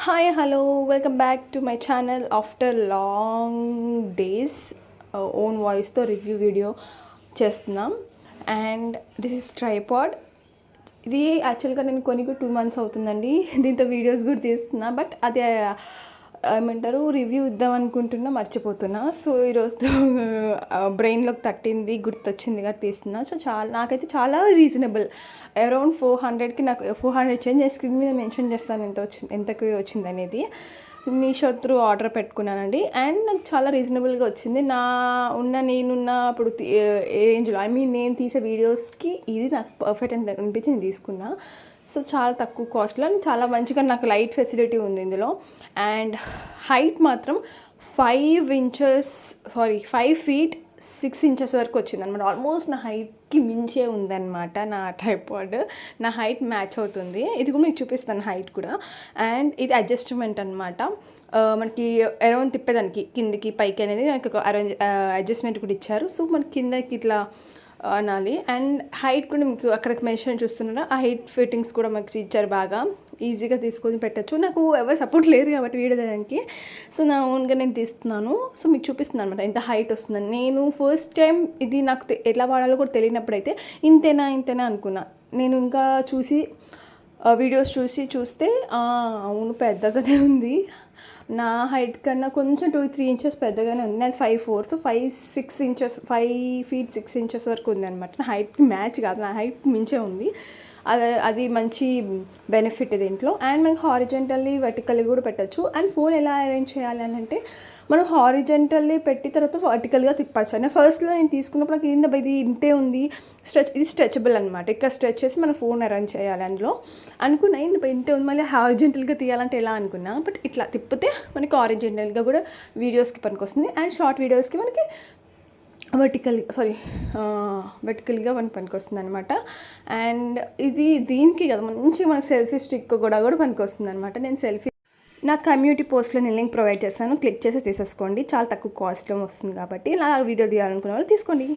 Hi hello welcome back to my channel after long days own వాయిస్తో review video చేస్తున్నాం. And this is tripod. ఇది యాక్చువల్గా నేను కొని 2 months అవుతుందండి. దీంతో వీడియోస్ కూడా తీస్తున్నా, బట్ అది ఏమంటారు రివ్యూ ఇద్దాం అనుకుంటున్నా, మర్చిపోతున్నా. సో ఈరోజు బ్రెయిన్లోకి తట్టింది, గుర్తొచ్చింది కాబట్టి తీస్తున్నా. సో నాకైతే చాలా రీజనబుల్. అరౌండ్ 400కి నాకు 400 చేంజ్. నేను స్క్రీన్ మీద మెన్షన్ చేస్తాను ఎంతకి వచ్చింది అనేది. మీషో త్రూ ఆర్డర్ పెట్టుకున్నానండి. అండ్ నాకు చాలా రీజనబుల్గా వచ్చింది. నేనున్న ఇప్పుడు రేంజ్లో, నేను తీసే వీడియోస్కి ఇది నాకు పర్ఫెక్ట్ అని అనిపించి నేను తీసుకున్నా. సో చాలా తక్కువ కాస్ట్లో చాలా మంచిగా నాకు లైట్ ఫెసిలిటీ ఉంది ఇందులో. అండ్ హైట్ మాత్రం 5 feet 6 inches వరకు వచ్చిందనమాట. ఆల్మోస్ట్ నా హైట్కి మించే ఉందన్నమాట నా ట్రైపాడ్. నా హైట్ మ్యాచ్ అవుతుంది. ఇది కూడా మీకు చూపిస్తాను హైట్ కూడా. అండ్ ఇది అడ్జస్ట్మెంట్ అనమాట. మనకి అరౌండ్ తిప్పేదానికి కిందికి పైకి అనేది నాకు అడ్జస్ట్మెంట్ కూడా ఇచ్చారు. సో మనకి కిందకి ఇట్లా అనాలి. అండ్ హైట్ కూడా మీకు అక్కడికి మెన్షన్ చూస్తున్నారా, ఆ హైట్ ఫిట్టింగ్స్ కూడా మాకు ఇచ్చారు. బాగా ఈజీగా తీసుకొని పెట్టచ్చు. నాకు ఎవరు సపోర్ట్ లేరు కాబట్టి వీడియో తీయడానికి. సో నా ఓన్గా నేను తీస్తున్నాను. సో మీకు చూపిస్తున్నాను అనమాట ఎంత హైట్ వస్తుందని. నేను ఫస్ట్ టైం ఇది నాకు ఎట్లా వాడాలో కూడా తెలియనప్పుడు అయితే ఇంతేనా అనుకున్నా. నేను ఇంకా వీడియోస్ చూస్తే అవును పెద్దగానే ఉంది. నా హైట్ కన్నా కొంచెం 2-3 inches పెద్దగానే ఉంది. నేను 5'4", సో 5 feet 6 inches వరకు ఉంది అనమాట. నా హైట్కి మ్యాచ్ కాదు, నా హైట్ మించే ఉంది. అది మంచి బెనిఫిట్ దీంట్లో. అండ్ మనకి హారిజెంటల్లీ వర్టికల్లీ కూడా పెట్టచ్చు. అండ్ ఫోన్ ఎలా అరేంజ్ చేయాలి అని అంటే, మనం హారిజెంటల్లీ పెట్టి తర్వాత వర్టికల్గా తిప్పచ్చు. అని ఫస్ట్లో నేను తీసుకున్నప్పుడు నాకు ఇది ఇంతే ఉంది, ఇది స్ట్రెచబుల్ అనమాట. ఇక్కడ స్ట్రెచ్ చేసి మన ఫోన్ అరేంజ్ చేయాలి అందులో అనుకున్నా. ఇంతే ఉంది, మళ్ళీ హారిజెంటల్గా తీయాలంటే ఎలా అనుకున్నా. బట్ ఇట్లా తిప్పితే మనకి హారిజెంటల్గా కూడా వీడియోస్కి పనికొస్తుంది. అండ్ షార్ట్ వీడియోస్కి మనకి వెర్టికల్గా పనికొస్తుంది అనమాట. అండ్ ఇది దీనికి కదా మనకి సెల్ఫీ స్టిక్ కూడా పనికొస్తుంది అనమాట. నేను నా కమ్యూనిటీ పోస్ట్లో నేను లింక్ ప్రొవైడ్ చేస్తాను, క్లిక్ చేసి తీసేసుకోండి. చాలా తక్కువ కాస్ట్లో వస్తుంది కాబట్టి ఇలా వీడియో తీయాలనుకునే వాళ్ళు తీసుకోండి.